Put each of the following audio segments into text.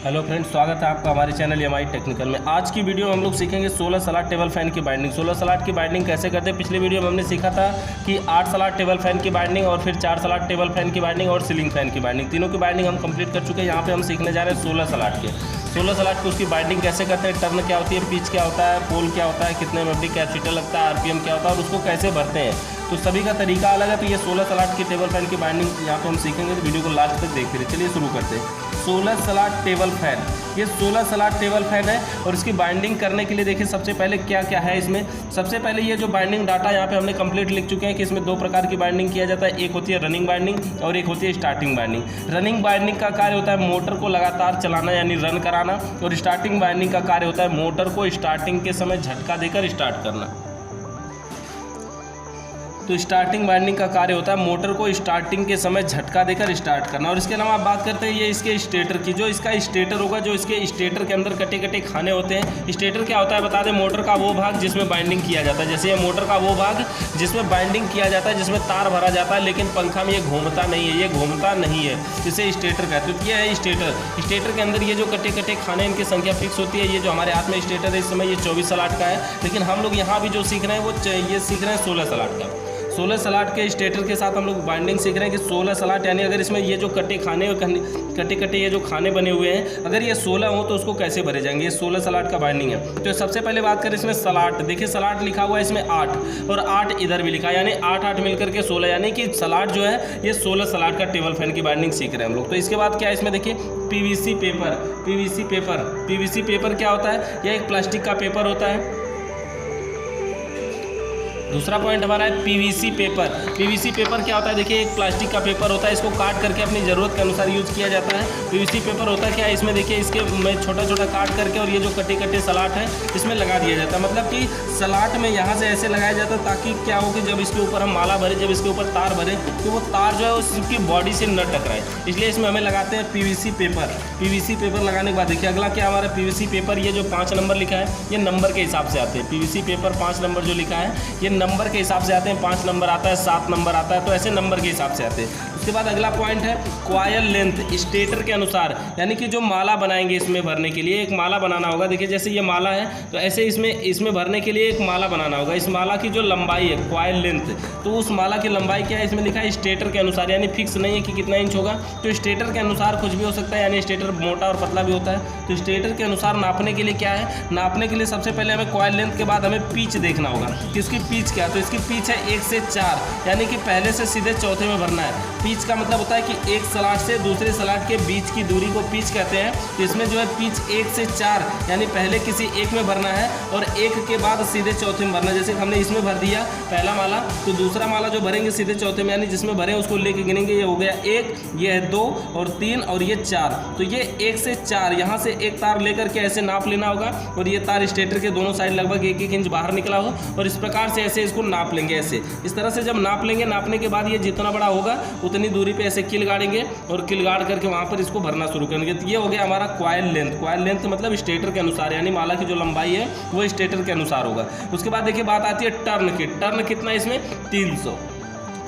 Hello friends, स्वागत है आपका हमारे चैनल EMI टेक्निकल में। आज की वीडियो में हम लोग सीखेंगे 16 स्लॉट टेबल फैन की बाइंडिंग। 16 स्लॉट की बाइंडिंग कैसे करते हैं। पिछले वीडियो में हमने सीखा था कि 8 स्लॉट टेबल फैन की बाइंडिंग और फिर 4 स्लॉट टेबल फैन की बाइंडिंग और सीलिंग फैन की बाइंडिंग, तीनों की बाइंडिंग हम कंप्लीट कर चुके हैं। यहाँ पे हम सीखने जा रहे हैं 16 स्लॉट के। 16 स्लॉट की उसकी बाइंडिंग कैसे करते हैं, टर्न क्या होती है, पिच क्या होता है, पोल क्या होता है, कितने एमएफडी कैपेसिटर लगता है, आरपीएम क्या होता है और उसको कैसे भरते हैं। तो सभी का तरीका अलग है। तो ये 16 स्लॉट की टेबल फैन की बाइंडिंग यहाँ पे हम सीखेंगे, तो वीडियो को लास्ट तक देखते रहिए। चलिए शुरू करते हैं। 16 स्लॉट टेबल फैन, ये 16 स्लॉट टेबल फैन है और इसकी बाइंडिंग करने के लिए देखिए सबसे पहले क्या क्या है इसमें। सबसे पहले ये जो बाइंडिंग डाटा यहाँ पे हमने कंप्लीट लिख चुके हैं कि इसमें 2 प्रकार की बाइंडिंग किया जाता है। एक होती है रनिंग बाइंडिंग और एक होती है स्टार्टिंग बाइंडिंग। रनिंग बाइंडिंग का कार्य होता है मोटर को लगातार चलाना यानी रन कराना, और स्टार्टिंग बाइंडिंग का कार्य होता है मोटर को स्टार्टिंग के समय झटका देकर स्टार्ट करना। तो स्टार्टिंग बाइंडिंग का कार्य होता है मोटर को स्टार्टिंग के समय झटका देकर स्टार्ट करना। और इसके अलावा आप बात करते हैं ये इसके स्टेटर की, जो इसका स्टेटर होगा, जो इसके स्टेटर के अंदर कटे कटे खाने होते हैं। स्टेटर क्या होता है बता दें, मोटर का वो भाग जिसमें बाइंडिंग किया जाता है। जैसे ये मोटर का वो भाग जिसमें बाइंडिंग किया जाता है, जिसमें तार भरा जाता है, लेकिन पंखा में ये घूमता नहीं है, ये घूमता नहीं है, इसे स्टेटर कहते हैं। तो ये है स्टेटर। स्टेटर के अंदर ये जो कटे कटे खाने, इनकी संख्या फिक्स होती है। ये जो हमारे हाथ में स्टेटर है इस समय ये 24 स्लॉट का है, लेकिन हम लोग यहाँ भी जो सीख रहे हैं वो ये सीख रहे हैं 16 स्लॉट का। 16 स्लॉट के स्टेटर के साथ हम लोग बाइंडिंग सीख रहे हैं कि 16 स्लॉट यानी अगर इसमें ये जो कटे कटे ये जो खाने बने हुए हैं, अगर ये 16 हो तो उसको कैसे भरे जाएंगे। ये 16 स्लॉट का बाइंडिंग है। तो सबसे पहले बात करें इसमें स्लॉट। देखिए स्लॉट लिखा हुआ है इसमें 8 और 8 इधर भी लिखा है, यानी 8 मिलकर के 16, यानी कि स्लॉट जो है ये 16 स्लॉट का टेबल फैन की बाइंडिंग सीख रहे हैं हम लोग। तो इसके बाद क्या है इसमें देखिए पीवीसी पेपर। पीवीसी पेपर क्या होता है, यह एक प्लास्टिक का पेपर होता है। दूसरा पॉइंट हमारा है पीवीसी पेपर। पीवीसी पेपर क्या होता है, देखिए एक प्लास्टिक का पेपर होता है, इसको काट करके अपनी ज़रूरत के अनुसार यूज़ किया जाता है। पीवीसी पेपर होता है क्या है, इसमें देखिए इसके में छोटा छोटा काट करके और ये जो कटे कटे स्लॉट है इसमें लगा दिया जाता है। मतलब कि स्लॉट में यहाँ से ऐसे लगाया जाता है ताकि क्या हो कि जब इसके ऊपर हम माला भरे, जब इसके ऊपर तार भरे तो वो तार जो है उसकी बॉडी से न टकराए, इसलिए इसमें हमें लगाते हैं पीवीसी पेपर। पीवीसी पेपर लगाने के बाद देखिए अगला क्या हमारा पीवीसी पेपर, ये जो 5 नंबर लिखा है ये नंबर के हिसाब से आते हैं। पीवीसी पेपर 5 नंबर जो लिखा है ये नंबर के हिसाब से आते हैं। 5 नंबर आता है, 7 नंबर आता है, तो ऐसे नंबर के हिसाब से आते हैं। उसके बाद अगला पॉइंट है कॉयल लेंथ। स्टेटर के अनुसार, यानी कि जो माला बनाएंगे इसमें भरने के लिए एक माला बनाना होगा। देखिए जैसे ये माला है तो ऐसे इसमें भरने के लिए एक माला बनाना होगा। इस माला की जो लंबाई है कॉयल लेंथ, तो उस माला की लंबाई क्या है इसमें लिखा है स्टेटर के अनुसार, यानी फिक्स नहीं है कि कितना इंच होगा। तो स्टेटर के अनुसार कुछ भी हो सकता है, यानी स्टेटर मोटा और पतला भी होता है। तो स्टेटर के अनुसार नापने के लिए क्या है, नापने के लिए सबसे पहले हमें कॉयल लेंथ के बाद हमें पिच देखना होगा कि उसकी पिच क्या है। तो इसकी पिच है 1 से 4, यानी कि पहले से सीधे चौथे में भरना है। पिच का मतलब होता है कि एक स्लॉट से दूसरे स्लॉट के बीच की दूरी को पिच कहते हैं। तो इसमें जो है पिच 1 से 4, यानी पहले किसी एक में भरना है और एक के बाद सीधे चौथे में भरना है। जैसे हमने इसमें भर दिया पहला माला, तो दूसरा माला जो भरेंगे सीधे चौथे में, यानी जिसमें भरे उसको लेके गिनेंगे। ये हो गया 1, ये है 2 और 3 और ये 4। तो ये 1 से 4, यहाँ से एक तार लेकर के ऐसे नाप लेना होगा और ये तार स्टेटर के दोनों साइड लगभग 1-1 इंच बाहर निकला हो और इस प्रकार से ऐसे इसको नाप लेंगे। ऐसे इस तरह से जब नाप लेंगे, नापने के बाद ये जितना बड़ा होगा उतनी दूरी पे ऐसे किल गाड़ेंगे और किल गाड़ करके वहाँ पर इसको भरना शुरू करेंगे। तो ये हो गया हमारा कॉयल लेंथ। कॉयल लेंथ मतलब स्टेटर के अनुसार, यानी माला की जो लंबाई है वो स्टेटर के अनुसार होगा। उसके बाद देखिए बात आती है टर्न की। टर्न कितना है इसमें 300।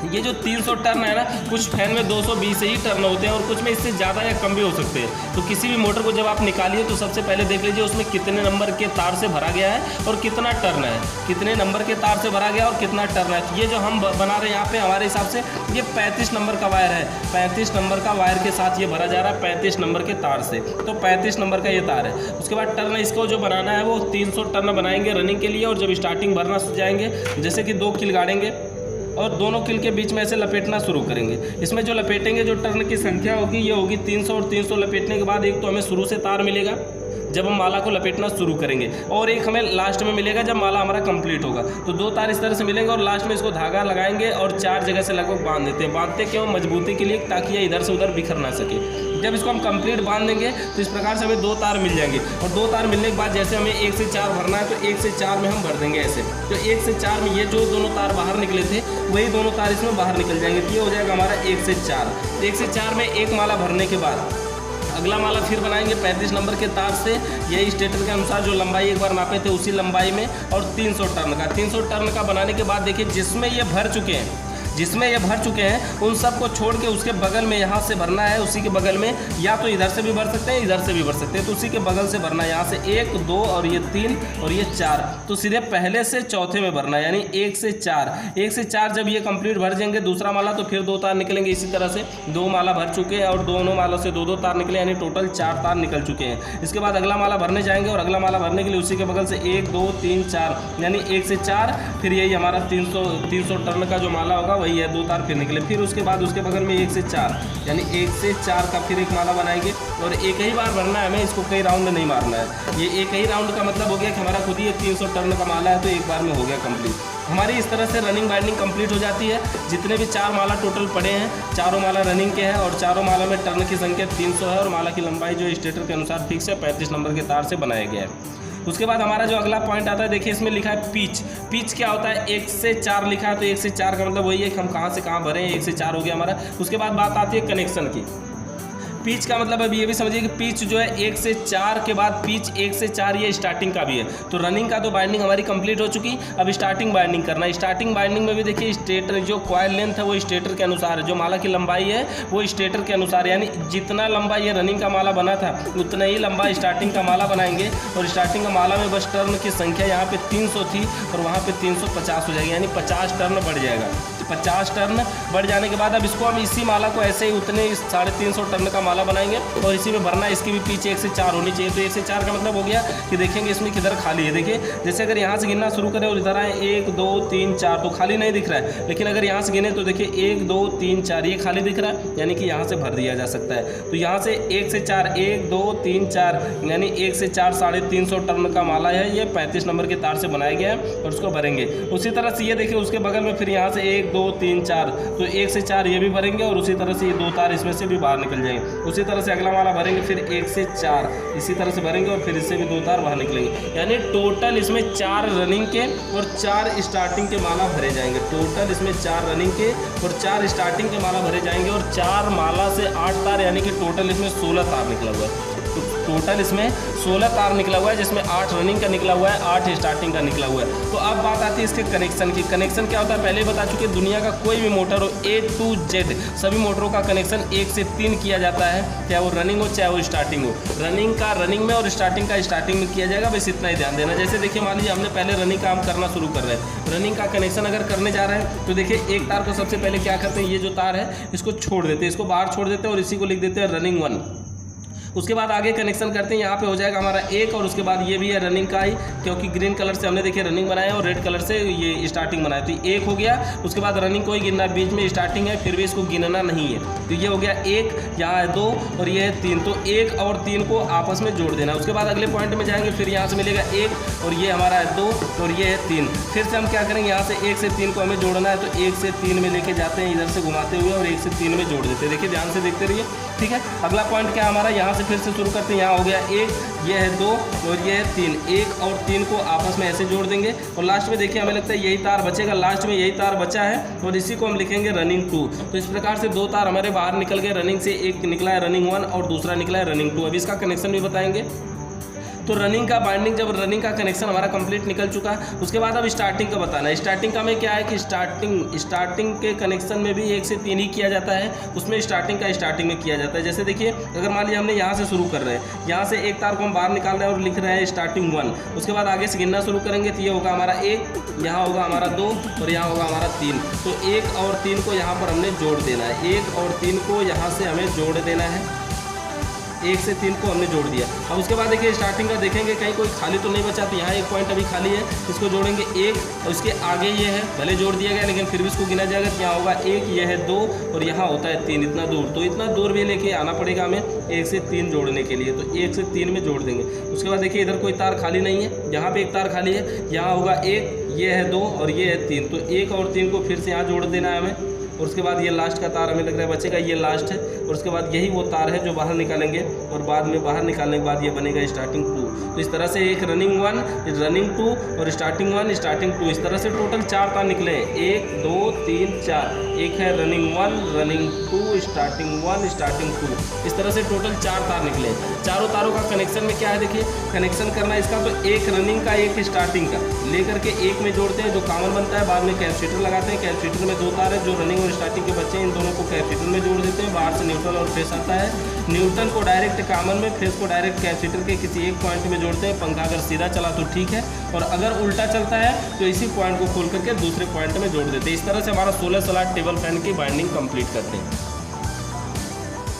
ये जो 300 टर्न है ना, कुछ फैन में 220 ही टर्न होते हैं और कुछ में इससे ज़्यादा या कम भी हो सकते हैं। तो किसी भी मोटर को जब आप निकालिए तो सबसे पहले देख लीजिए उसमें कितने नंबर के तार से भरा गया है और कितना टर्न है, कितने नंबर के तार से भरा गया और कितना टर्न है। तो ये जो हम बना रहे हैं यहाँ पे हमारे हिसाब से ये 35 नंबर का वायर है। 35 नंबर का वायर के साथ ये भरा जा रहा है 35 नंबर के तार से। तो 35 नंबर का ये तार है। उसके बाद टर्न इसको जो बनाना है वो 300 टर्न बनाएंगे रनिंग के लिए। और जब स्टार्टिंग भरना जाएंगे, जैसे कि 2 किल गाड़ेंगे और दोनों किल के बीच में ऐसे लपेटना शुरू करेंगे। इसमें जो लपेटेंगे, जो टर्न की संख्या होगी ये होगी 300 और 300 लपेटने के बाद एक तो हमें शुरू से तार मिलेगा जब हम माला को लपेटना शुरू करेंगे, और एक हमें लास्ट में मिलेगा जब माला हमारा कंप्लीट होगा। तो 2 तार इस तरह से मिलेंगे और लास्ट में इसको धागा लगाएंगे और 4 जगह से लगभग बांध देते हैं। बांधते क्यों, मजबूती के लिए, ताकि ये इधर से उधर बिखर ना सके। जब इसको हम कंप्लीट बांध देंगे तो इस प्रकार से हमें 2 तार मिल जाएंगे और 2 तार मिलने के बाद जैसे हमें 1 से 4 भरना है तो 1 से 4 में हम भर देंगे ऐसे। तो 1 से 4 में ये जो दोनों तार बाहर निकले थे वही दोनों तार इसमें बाहर निकल जाएंगे। तो ये हो जाएगा हमारा 1 से 4। 1 से 4 में एक माला भरने के बाद अगला माला फिर बनाएंगे 35 नंबर के तार से, यही स्टेटर के अनुसार जो लंबाई एक बार नापे थे उसी लंबाई में, और 300 टर्न का। 300 टर्न का बनाने के बाद देखिए जिसमें ये भर चुके हैं, जिसमें ये भर चुके हैं उन सब को छोड़ के उसके बगल में यहाँ से भरना है, उसी के बगल में, या तो इधर से भी भर सकते हैं इधर से भी भर सकते हैं, तो उसी के बगल से भरना है। यहाँ से 1 2 और ये 3 और ये 4, तो सीधे पहले से चौथे में भरना है, यानी 1 से 4। 1 से 4 जब ये कंप्लीट भर जाएंगे दूसरा माला, तो फिर 2 तार निकलेंगे इसी तरह से। 2 माला भर चुके हैं और दोनों मालों से 2-2 तार निकले, यानी टोटल 4 तार निकल चुके हैं। इसके बाद अगला माला भरने जाएंगे और अगला माला भरने के लिए उसी के बगल से 1 2 3 4, यानी 1 से 4, फिर यही हमारा 300 टर्न का जो माला होगा वही है, 2 तार फिर निकले। फिर उसके बाद उसके बगल में 1 से 4, यानी 1 से 4 का फिर एक माला बनाएंगे और एक ही बार भरना है हमें, इसको कई राउंड नहीं मारना है। ये एक ही राउंड का मतलब हो गया कि हमारा खुद ही 300 टर्न का माला है, तो एक बार में हो गया कंप्लीट। हमारी इस तरह से रनिंग बाइंडिंग कंप्लीट हो जाती है। जितने भी 4 माला टोटल पड़े हैं, चारों माला रनिंग के हैं और चारों माला में टर्न की संख्या 300 है और माला की लंबाई जो स्टेटर के अनुसार फिक्स है 35 नंबर के तार से बनाया गया है। उसके बाद हमारा जो अगला पॉइंट आता है, देखिए इसमें लिखा है पिच। पिच क्या होता है, 1 से 4 लिखा है, तो 1 से 4 का मतलब वही है कि हम कहाँ से कहाँ भरें, 1 से 4 हो गया हमारा। उसके बाद बात आती है कनेक्शन की। पिच का मतलब अभी ये भी समझिए कि पिच जो है 1 से 4 के बाद पिच 1 से 4 ये स्टार्टिंग का भी है। तो रनिंग का तो बाइंडिंग हमारी कंप्लीट हो चुकी, अब स्टार्टिंग बाइंडिंग करना है। स्टार्टिंग बाइंडिंग में भी देखिए स्टेटर जो कॉइल लेंथ है वो स्टेटर के अनुसार है, जो माला की लंबाई है वो स्टेटर के अनुसार, यानी जितना लंबा ये रनिंग का माला बना था उतना ही लंबा स्टार्टिंग का माला बनाएंगे। और स्टार्टिंग का माला में बस टर्न की संख्या यहाँ पे 300 थी और वहाँ पे 350 हो जाएगी, यानी 50 टर्न बढ़ जाएगा। 50 टर्न बढ़ जाने के बाद अब इसको हम इसी माला को ऐसे ही उतने 350 टर्न का माला बनाएंगे और इसी में भरना है। इसकी भी पीछे 1 से 4 होनी चाहिए। तो 1 से 4 का मतलब हो गया कि देखेंगे इसमें किधर खाली है। देखिए जैसे अगर यहाँ से गिनना शुरू करें और इधर आए 1 2 3 4, तो खाली नहीं दिख रहा है, लेकिन अगर यहाँ से गिने तो देखिए 1 2 3 4 ये खाली दिख रहा है, यानी कि यहाँ से भर दिया जा सकता है। तो यहाँ से 1 से 4 1 2 3 4, यानी 1 से 4 350 टर्न का माला है, ये 35 नंबर के तार से बनाया गया है और उसको भरेंगे। उसी तरह से ये देखिए उसके बगल में फिर यहाँ से 1 2 3 4, तो 1 से 4 ये भी भरेंगे और उसी तरह से ये 2 तार इसमें से भी बाहर निकल जाएंगे। उसी तरह से अगला माला भरेंगे, फिर 1 से 4 इसी तरह से भरेंगे और फिर इससे भी 2 तार बाहर निकलेंगे, यानी टोटल इसमें 4 रनिंग के और 4 स्टार्टिंग के माला भरे जाएंगे। टोटल इसमें 4 रनिंग के और 4 स्टार्टिंग के माला भरे जाएंगे और 4 माला से 8 तार, यानी कि टोटल इसमें 16 तार निकला हुआ है। तो टोटल इसमें 16 तार निकला हुआ है, जिसमें 8 रनिंग का निकला हुआ है, 8 स्टार्टिंग का निकला हुआ है। तो अब बात आती है इसके कनेक्शन की। कनेक्शन क्या होता है पहले ही बता चुके, दुनिया का कोई भी मोटर हो A to Z सभी मोटरों का कनेक्शन 1 से 3 किया जाता है, चाहे वो रनिंग हो चाहे वो स्टार्टिंग हो। रनिंग का रनिंग में और स्टार्टिंग का स्टार्टिंग में किया जाएगा, बस इतना ही ध्यान देना। जैसे देखिए मान लीजिए हमने पहले रनिंग का हम करना शुरू कर रहे हैं, रनिंग का कनेक्शन अगर करने जा रहे हैं तो देखिए एक तार को सबसे पहले क्या करते हैं, ये जो तार है इसको छोड़ देते हैं, इसको बाहर छोड़ देते हैं और इसी को लिख देते हैं रनिंग 1। उसके बाद आगे कनेक्शन करते हैं, यहाँ पे हो जाएगा हमारा 1 और उसके बाद ये भी है रनिंग का ही, क्योंकि ग्रीन कलर से हमने देखिए रनिंग बनाया और रेड कलर से ये स्टार्टिंग बनाया, तो 1 हो गया। उसके बाद रनिंग को ही गिनना, बीच में स्टार्टिंग है फिर भी इसको गिनना नहीं है, तो ये हो गया 1, यहाँ है 2 और ये है 3, तो 1 और 3 को आपस में जोड़ देना। उसके बाद अगले पॉइंट में जाएंगे, फिर यहाँ से मिलेगा 1 और ये हमारा है 2 और ये है 3। फिर से हम क्या करेंगे, यहाँ से 1 से 3 को हमें जोड़ना है, तो 1 से 3 में लेके जाते हैं इधर से घुमाते हुए और 1 से 3 में जोड़ देते हैं। देखिए ध्यान से देखते रहिए, ठीक है। अगला पॉइंट क्या हमारा, यहाँ से फिर से शुरू करते हैं। यहाँ हो गया 1, ये है 2 और ये है 3। 1 और 3 को आपस में ऐसे जोड़ देंगे और लास्ट में देखिए हमें लगता है यही तार बचेगा, लास्ट में यही तार बचा है और इसी को हम लिखेंगे रनिंग 2। तो इस प्रकार से 2 तार हमारे बाहर निकल गए रनिंग से, एक निकला है रनिंग 1 और दूसरा निकला है रनिंग 2। अभी इसका कनेक्शन भी बताएंगे। तो रनिंग का बाइंडिंग, जब रनिंग का कनेक्शन हमारा कंप्लीट निकल चुका है, उसके बाद अब स्टार्टिंग का बताना है। स्टार्टिंग का में क्या है कि स्टार्टिंग के कनेक्शन में भी 1 से 3 ही किया जाता है, उसमें स्टार्टिंग का स्टार्टिंग में किया जाता है। जैसे देखिए अगर मान लीजिए हमने यहाँ से शुरू कर रहे हैं, यहाँ से एक तार को हम बाहर निकाल रहे हैं और लिख रहे हैं स्टार्टिंग 1। उसके बाद आगे से गिनना शुरू करेंगे तो ये होगा हमारा 1, यहाँ होगा हमारा 2 और यहाँ होगा हमारा 3। तो 1 और 3 को यहाँ पर हमने जोड़ देना है, 1 और 3 को यहाँ से हमें जोड़ देना है, 1 से 3 को हमने जोड़ दिया। अब उसके बाद देखिए स्टार्टिंग का देखेंगे कहीं कोई खाली तो नहीं बचा, तो यहाँ एक पॉइंट अभी खाली है, इसको जोड़ेंगे 1 और इसके आगे ये है, भले जोड़ दिया गया लेकिन फिर भी इसको गिना जाएगा। तो यहाँ होगा 1, ये है 2 और यहाँ होता है 3, इतना दूर। तो इतना दूर भी लेके आना पड़ेगा हमें 1 से 3 जोड़ने के लिए, तो 1 से 3 में जोड़ देंगे। उसके बाद देखिए इधर कोई तार खाली नहीं है, यहाँ पर एक तार खाली है, यहाँ होगा 1, ये है 2 और ये है 3। तो 1 और 3 को फिर से यहाँ जोड़ देना है हमें। और उसके बाद ये लास्ट का तार हमें लग रहा है बचेगा, ये लास्ट है। और उसके बाद यही वो तार है जो बाहर निकालेंगे और बाद में बाहर निकालने के बाद ये बनेगा स्टार्टिंग 2। तो इस तरह से एक रनिंग 1, रनिंग 2 और स्टार्टिंग 1, स्टार्टिंग 2, इस तरह से टोटल 4 तार निकले हैं। 1 2 3 4, एक है रनिंग 1, रनिंग 2, स्टार्टिंग 1, स्टार्टिंग 2, इस तरह से टोटल 4 तार निकले। चारों तारों का कनेक्शन में क्या है, देखिए कनेक्शन करना इसका, तो एक रनिंग का एक स्टार्टिंग का लेकर के एक में जोड़ते हैं जो कॉमन बनता है, बाद में कैपेसिटर लगाते हैं। कैपेसिटर में 2 तार है जो रनिंग और स्टार्टिंग के बच्चे हैं, इन दोनों को कैपेसिटर में जोड़ देते हैं। बाहर से न्यूट्रल और फेस आता है, न्यूट्रल को डायरेक्ट कॉमन में, फेस को डायरेक्ट कैपेसिटर के किसी एक पॉइंट में जोड़ते हैं। पंखा अगर सीधा चला तो ठीक है, और अगर उल्टा चलता है तो इसी पॉइंट को खोल करके दूसरे पॉइंट में जोड़ देते हैं। इस तरह से हमारा 16 स्लॉट टेबल फैन की वाइंडिंग कंप्लीट करते हैं।